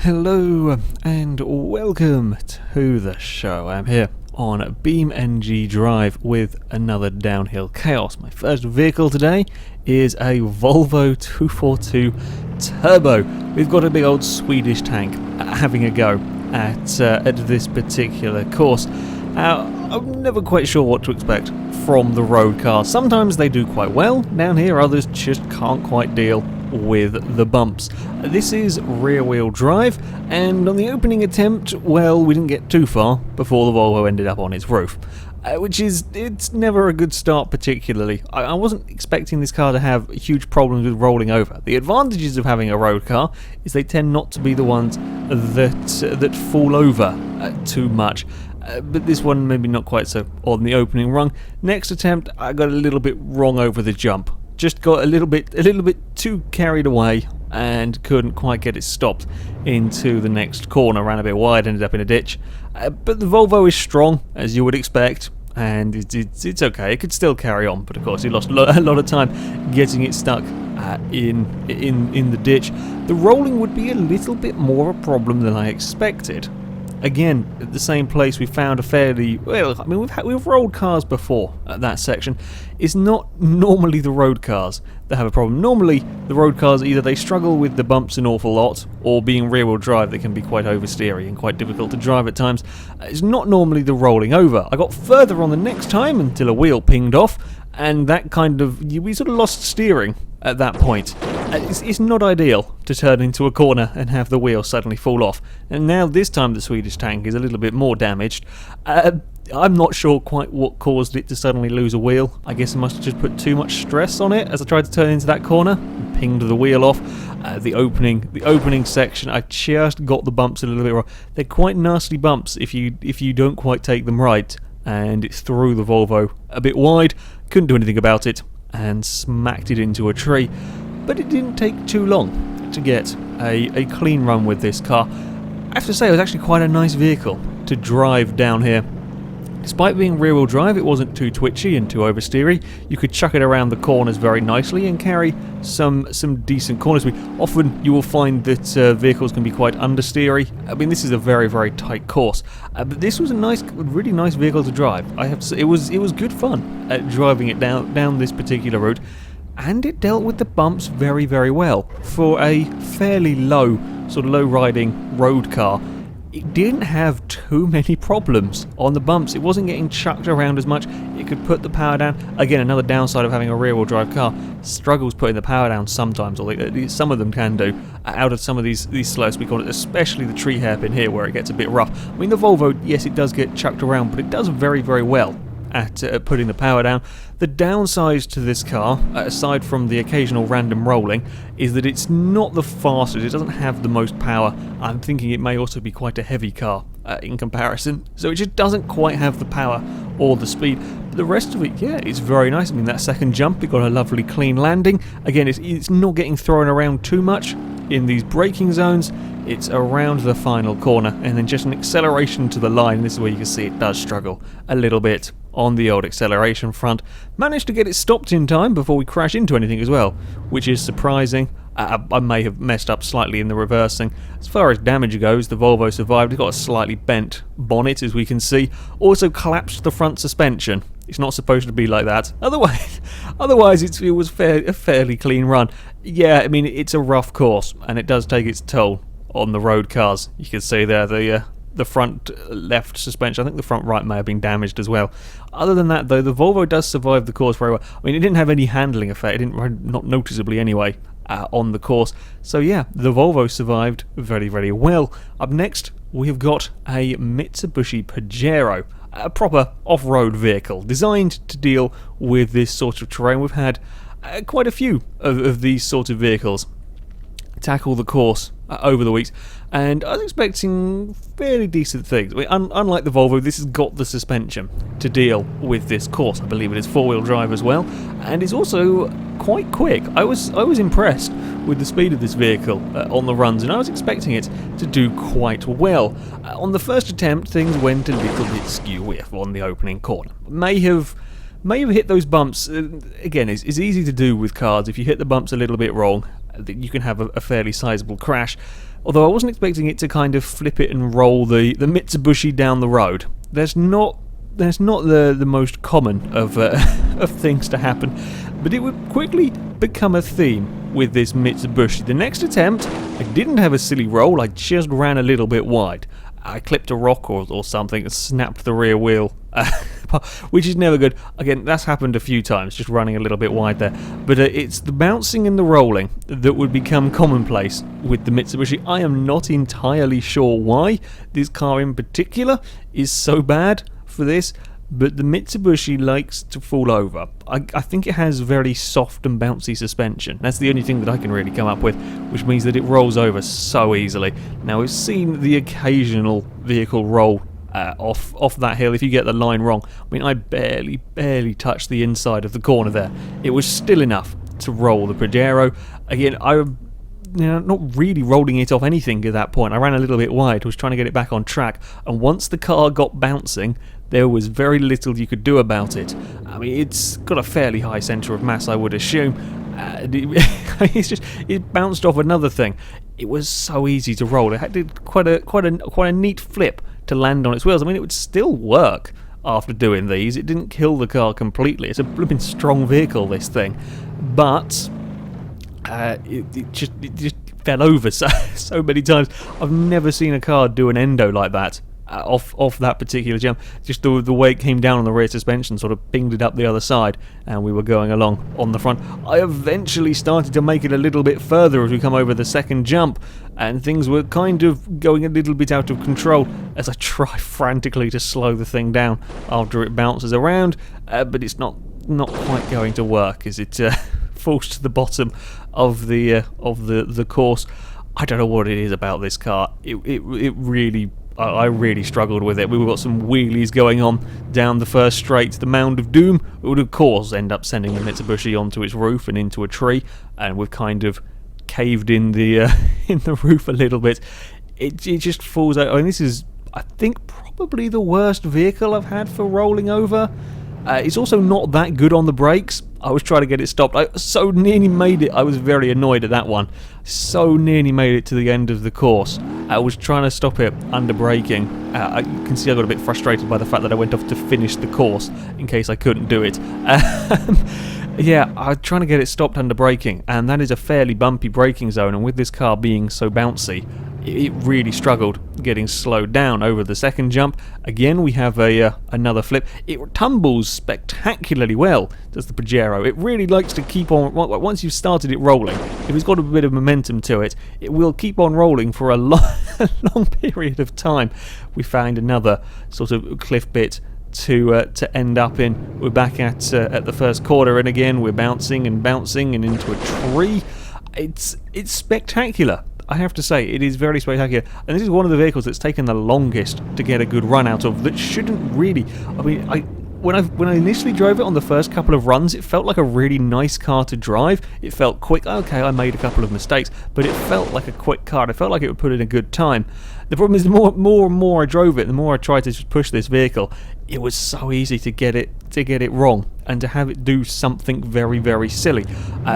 Hello and welcome to the show. I'm here on BeamNG Drive with another downhill chaos. My first vehicle today is a Volvo 242 Turbo. We've got a big old Swedish tank having a go at this particular course. I'm never quite sure what to expect from the road cars. Sometimes they do quite well down here, others just can't quite deal with the bumps. This is rear-wheel drive, and on the opening attempt, well, we didn't get too far before the Volvo ended up on its roof. It's never a good start particularly. I wasn't expecting this car to have huge problems with rolling over. The advantages of having a road car is they tend not to be the ones that fall over too much. But this one maybe not quite so on the opening rung. Next attempt, I got a little bit wrong over the jump. Just got a little bit too carried away and couldn't quite get it stopped into the next corner. Ran a bit wide, ended up in a ditch. But the Volvo is strong, as you would expect, and it's okay. It could still carry on, but of course, it lost a lot of time getting it stuck in the ditch. The rolling would be a little bit more a problem than I expected. Again, at the same place we found a fairly, well, I mean, we've rolled cars before at that section. It's not normally the road cars that have a problem. Normally, the road cars, either they struggle with the bumps an awful lot, or being rear-wheel drive, they can be quite oversteery and quite difficult to drive at times. It's not normally the rolling over. I got further on the next time until a wheel pinged off, and that kind of, we sort of lost steering at that point. It's not ideal to turn into a corner and have the wheel suddenly fall off. And now this time the Swedish tank is a little bit more damaged. I'm not sure quite what caused it to suddenly lose a wheel. I guess I must have just put too much stress on it as I tried to turn into that corner and pinged the wheel off. The opening section, I just got the bumps a little bit wrong. They're quite nasty bumps if you don't quite take them right, and it threw the Volvo a bit wide. Couldn't do anything about it and smacked it into a tree. But it didn't take too long to get a clean run with this car. I have to say, it was actually quite a nice vehicle to drive down here. Despite being rear-wheel drive, it wasn't too twitchy and too oversteery. You could chuck it around the corners very nicely and carry some decent corner speed. Often you will find that vehicles can be quite understeery. I mean, this is a very, very tight course. But this was a really nice vehicle to drive. I have to say, it was good fun driving it down this particular route. And it dealt with the bumps very, very well. For a fairly low riding road car, it didn't have too many problems on the bumps. It wasn't getting chucked around as much. It could put the power down. Again, another downside of having a rear-wheel drive car, struggles putting the power down sometimes, or some of them can do, out of some of these slopes, especially the tree hairpin here where it gets a bit rough. I mean, the Volvo, yes, it does get chucked around, but it does very, very well at putting the power down. The downside to this car, aside from the occasional random rolling, is that it's not the fastest. It doesn't have the most power. I'm thinking it may also be quite a heavy car in comparison, so it just doesn't quite have the power or the speed. But the rest of it, yeah, it's very nice. I mean, that second jump, it got a lovely clean landing. Again, it's not getting thrown around too much in these braking zones. It's around the final corner, and then just an acceleration to the line. This is where you can see it does struggle a little bit on the old acceleration front. Managed to get it stopped in time before we crash into anything as well, which is surprising. I may have messed up slightly in the reversing. As far as damage goes, the Volvo survived. It's got a slightly bent bonnet, as we can see. Also collapsed the front suspension. It's not supposed to be like that. Otherwise it was a fairly clean run. Yeah, I mean, it's a rough course, and it does take its toll on the road cars. You can see there the front left suspension. I think the front right may have been damaged as well. Other than that, though, the Volvo does survive the course very well. I mean, it didn't have any handling effect. It didn't, not noticeably anyway, on the course. So yeah, the Volvo survived very, very well. Up next, we have got a Mitsubishi Pajero, a proper off-road vehicle designed to deal with this sort of terrain. We've had quite a few of these sort of vehicles tackle the course over the weeks, and I was expecting fairly decent things. I mean, unlike the Volvo, this has got the suspension to deal with this course. I believe it is four-wheel drive as well, and it's also quite quick. I was impressed with the speed of this vehicle on the runs, and I was expecting it to do quite well. On the first attempt, things went a little bit skew-whiff on the opening corner. May have hit those bumps. Again, it's easy to do with cars. If you hit the bumps a little bit wrong, you can have a fairly sizable crash. Although I wasn't expecting it to kind of flip it and roll the Mitsubishi down the road. There's not the most common of of things to happen, but it would quickly become a theme with this Mitsubishi. The next attempt, I didn't have a silly roll, I just ran a little bit wide. I clipped a rock or something and snapped the rear wheel, which is never good. Again, that's happened a few times, just running a little bit wide there. But it's the bouncing and the rolling that would become commonplace with the Mitsubishi. I am not entirely sure why this car in particular is so bad for this, but the Mitsubishi likes to fall over. I think it has very soft and bouncy suspension. That's the only thing that I can really come up with, which means that it rolls over so easily. Now, we've seen the occasional vehicle roll off that hill if you get the line wrong. I mean, I barely touched the inside of the corner there. It was still enough to roll the Pajero. Again, not really rolling it off anything at that point. I ran a little bit wide, was trying to get it back on track, and once the car got bouncing, there was very little you could do about it. I mean, it's got a fairly high centre of mass, I would assume. It bounced off another thing. It was so easy to roll. It did quite a neat flip to land on its wheels. I mean, it would still work after doing these. It didn't kill the car completely. It's a blooming strong vehicle, this thing, but it just fell over so many times. I've never seen a car do an endo like that. Off that particular jump, just the way it came down on the rear suspension sort of pinged it up the other side, and we were going along on the front. I eventually started to make it a little bit further as we come over the second jump, and things were kind of going a little bit out of control as I try frantically to slow the thing down after it bounces around, but it's not quite going to work as it falls to the bottom of the course. I don't know what it is about this car. It really. I really struggled with it. We've got some wheelies going on down the first straight. The Mound of Doom would of course end up sending the Mitsubishi onto its roof and into a tree, and we've kind of caved in the in the roof a little bit. It just falls out. I mean, this is, I think, probably the worst vehicle I've had for rolling over. It's also not that good on the brakes. I was trying to get it stopped. I so nearly made it. I was very annoyed at that one. So nearly made it to the end of the course. I was trying to stop it under braking. You can see I got a bit frustrated by the fact that I went off to finish the course in case I couldn't do it. Yeah, I was trying to get it stopped under braking, and that is a fairly bumpy braking zone, and with this car being so bouncy, it really struggled getting slowed down over the second jump. Again, we have another flip. It tumbles spectacularly well, does the Pajero. It really likes to keep on, once you've started it rolling, if it's got a bit of momentum to it, it will keep on rolling for a long period of time. We found another sort of cliff bit to end up in. We're back at the first corner, and again we're bouncing and into a tree. It's spectacular. I have to say, it is very spectacular, and this is one of the vehicles that's taken the longest to get a good run out of. That shouldn't really. I mean, when I initially drove it on the first couple of runs, it felt like a really nice car to drive. It felt quick. Okay, I made a couple of mistakes, but it felt like a quick car. It felt like it would put in a good time. The problem is, the more and more I drove it, the more I tried to just push this vehicle. It was so easy to get it wrong and to have it do something very, very silly.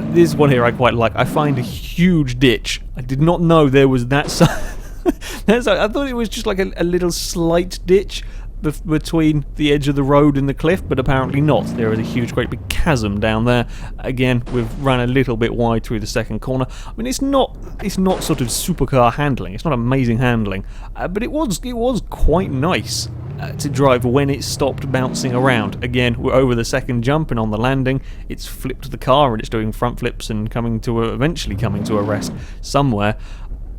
This one here I quite like. I find a huge ditch. I did not know there was that size. I thought it was just like a little slight ditch between the edge of the road and the cliff, but apparently not. There is a huge, great big chasm down there. Again, we've run a little bit wide through the second corner. I mean, it's not sort of supercar handling. It's not amazing handling, but it was quite nice to drive when it stopped bouncing around. Again, we're over the second jump, and on the landing, it's flipped the car and it's doing front flips and eventually coming to a rest somewhere.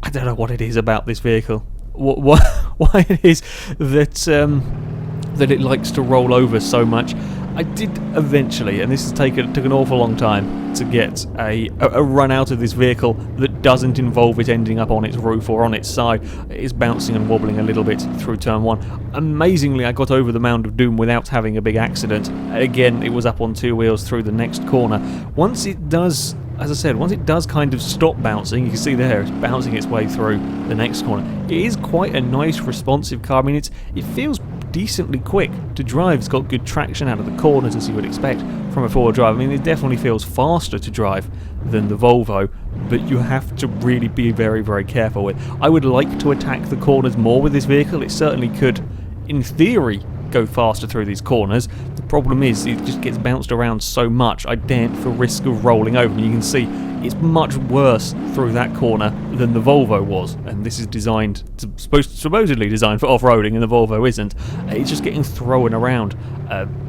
I don't know what it is about this vehicle. Why it is that it likes to roll over so much. I did eventually, and this took an awful long time to get a run out of this vehicle that doesn't involve it ending up on its roof or on its side. It is bouncing and wobbling a little bit through turn one. Amazingly, I got over the Mound of Doom without having a big accident. Again, it was up on two wheels through the next corner. Once it does, as I said, once it does kind of stop bouncing, you can see there it's bouncing its way through the next corner. It is quite a nice, responsive car. I mean, it feels decently quick to drive. It's got good traction out of the corners, as you would expect from a four-wheel drive. I mean, it definitely feels faster to drive than the Volvo, but you have to really be very, very careful with. I would like to attack the corners more with this vehicle. It certainly could, in theory, go faster through these corners. The problem is it just gets bounced around so much. I daren't for risk of rolling over. And you can see it's much worse through that corner than the Volvo was, and this is designed to, supposedly designed for off-roading, and the Volvo isn't. It's just getting thrown around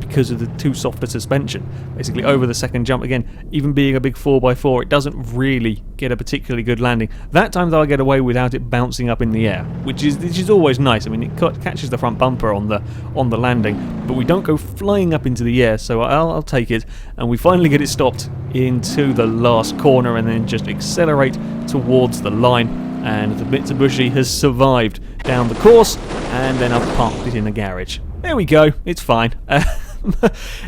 because of the too softer suspension. Basically over the second jump, again, even being a big 4x4, it doesn't really get a particularly good landing. That time though I get away without it bouncing up in the air, which is always nice. I mean, it catches the front bumper on the landing, but we don't go flying up into the air, so I'll take it, and we finally get it stopped into the last corner and then just accelerate towards the line, and the Mitsubishi has survived down the course, and then I've parked it in the garage. There we go, it's fine.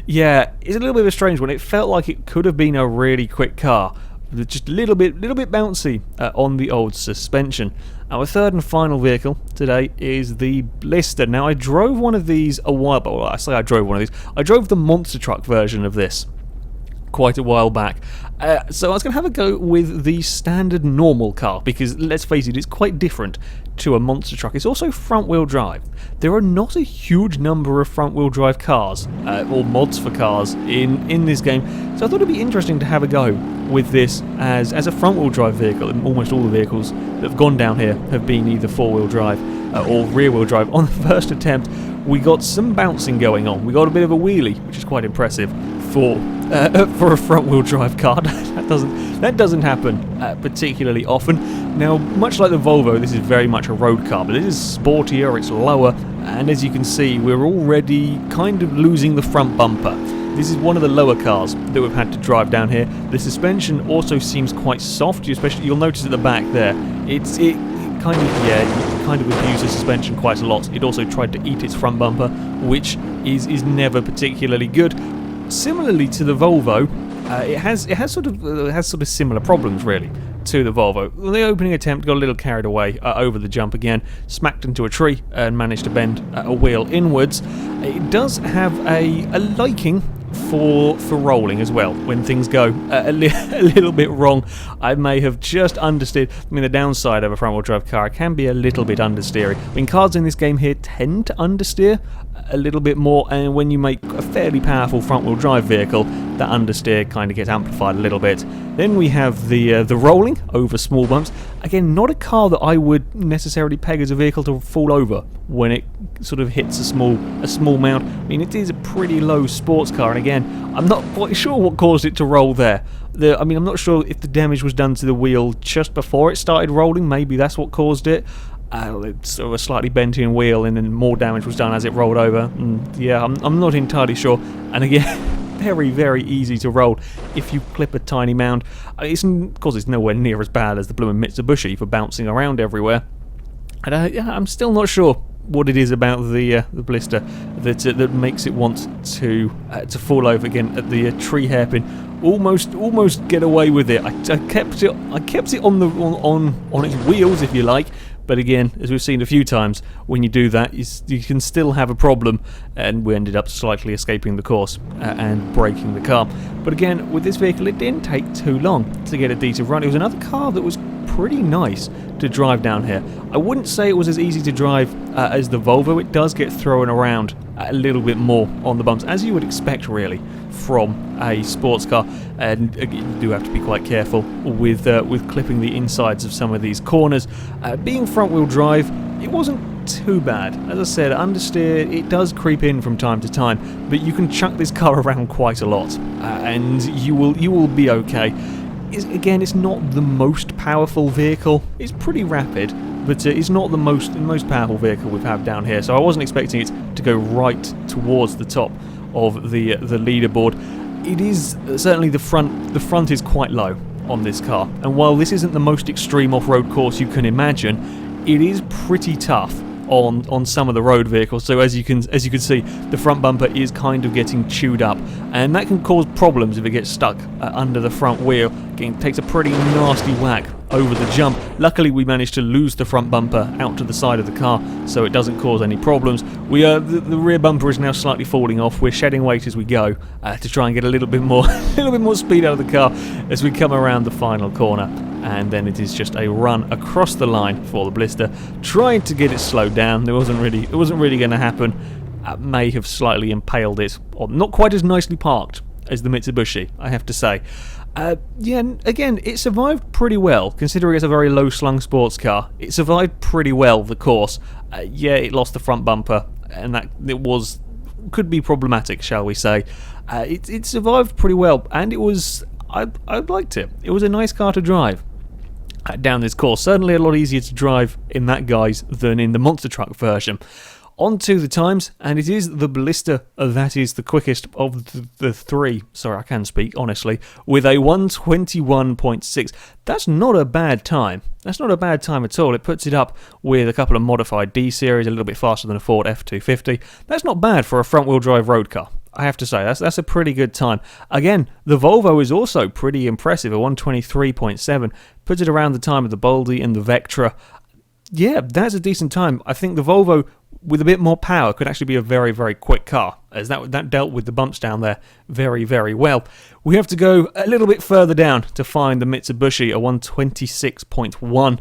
Yeah, it's a little bit of a strange one. It felt like it could have been a really quick car, just a little bit bouncy on the old suspension. Our third and final vehicle today is the Blister. Now, I drove one of these a while, well, I say I drove one of these. I drove the monster truck version of this quite a while back. So I was going to have a go with the standard normal car, because let's face it, it's quite different to a monster truck. It's also front-wheel drive. There are not a huge number of front-wheel drive cars, or mods for cars, in this game, so I thought it'd be interesting to have a go with this as a front-wheel drive vehicle. And almost all the vehicles that have gone down here have been either four-wheel drive or rear-wheel drive. On the first attempt, we got some bouncing going on. We got a bit of a wheelie, which is quite impressive for a front-wheel drive car. that doesn't happen particularly often. Now, much like the Volvo, this is very much a road car, but it is sportier, it's lower, and as you can see, we're already kind of losing the front bumper. This is one of the lower cars that we've had to drive down here. The suspension also seems quite soft, especially you'll notice at the back there. It kind of abused the suspension quite a lot. It also tried to eat its front bumper, which is never particularly good. Similarly to the Volvo, it has sort of similar problems really to the Volvo. The opening attempt got a little carried away over the jump again, smacked into a tree and managed to bend a wheel inwards. It does have a liking for rolling as well when things go a little bit wrong. I may have just understeered. I mean, the downside of a front-wheel drive car, it can be a little bit understeery. I mean, cars in this game here tend to understeer a little bit more, and when you make a fairly powerful front-wheel drive vehicle, that understeer kind of gets amplified a little bit. Then we have the rolling over small bumps. Again, not a car that I would necessarily peg as a vehicle to fall over when it sort of hits a small mount. I mean, it is a pretty low sports car, and again, I'm not quite sure what caused it to roll there. I'm not sure if the damage was done to the wheel just before it started rolling. Maybe that's what caused it. It's sort of a slightly bent-in wheel, and then more damage was done as it rolled over. Yeah, I'm not entirely sure. And again, very, very easy to roll if you clip a tiny mound. Of course, it's nowhere near as bad as the blooming Mitsubishi for bouncing around everywhere. And I'm still not sure what it is about the Blister that makes it want to fall over again at the tree hairpin. Almost get away with it. I kept it on its wheels, if you like. But again, as we've seen a few times, when you do that, you can still have a problem, and we ended up slightly escaping the course and breaking the car. But again, with this vehicle, it didn't take too long to get a decent run. It was another car that was pretty nice to drive down here. I wouldn't say it was as easy to drive as the Volvo. It does get thrown around a little bit more on the bumps, as you would expect really from a sports car, and you do have to be quite careful with clipping the insides of some of these corners. Being front-wheel drive, it wasn't too bad. As I said, understeer, it does creep in from time to time, but you can chuck this car around quite a lot, and you will be okay. Again, it's not the most powerful vehicle. It's pretty rapid, but it's not the most powerful vehicle we've had down here. So I wasn't expecting it to go right towards the top of the leaderboard. It is certainly the front is quite low on this car, and while this isn't the most extreme off-road course you can imagine, it is pretty tough on some of the road vehicles. So as you can see, the front bumper is kind of getting chewed up, and that can cause problems if it gets stuck under the front wheel. It takes a pretty nasty whack over the jump. Luckily, we managed to lose the front bumper out to the side of the car, so it doesn't cause any problems. The rear bumper is now slightly falling off. We're shedding weight as we go to try and get a little bit more speed out of the car as we come around the final corner. And then it is just a run across the line for the Blister, trying to get it slowed down. It wasn't really going to happen. May have slightly impaled it, or not quite as nicely parked as the Mitsubishi, I have to say. Yeah, again, it survived pretty well, considering it's a very low-slung sports car. It survived pretty well the course. Yeah, it lost the front bumper, and that could be problematic, shall we say. It survived pretty well, and I liked it. It was a nice car to drive down this course. Certainly a lot easier to drive in that guise than in the monster truck version. On to the times, and it is the Blister that is the quickest of the three. Sorry, I can speak, honestly. With a 1:21.6. That's not a bad time. That's not a bad time at all. It puts it up with a couple of modified D-Series, a little bit faster than a Ford F250. That's not bad for a front-wheel drive road car, I have to say. That's a pretty good time. Again, the Volvo is also pretty impressive, a 1:23.7. Puts it around the time of the Boldy and the Vectra. Yeah, that's a decent time. I think the Volvo, with a bit more power, could actually be a very, very quick car, as that dealt with the bumps down there very, very well. We have to go a little bit further down to find the Mitsubishi, a 1:26.1.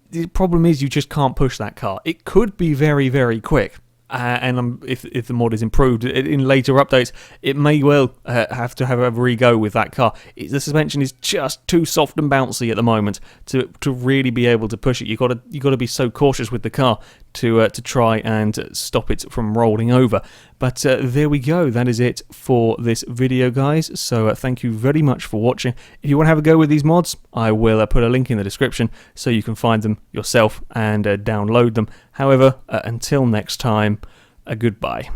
The problem is you just can't push that car. It could be very, very quick. And if the mod is improved in later updates, it may well have to have a re-go with that car. The suspension is just too soft and bouncy at the moment to really be able to push it. You got to be so cautious with the car to try and stop it from rolling over. But there we go. That is it for this video, guys. So thank you very much for watching. If you want to have a go with these mods, I will put a link in the description so you can find them yourself and download them. However, until next time, goodbye.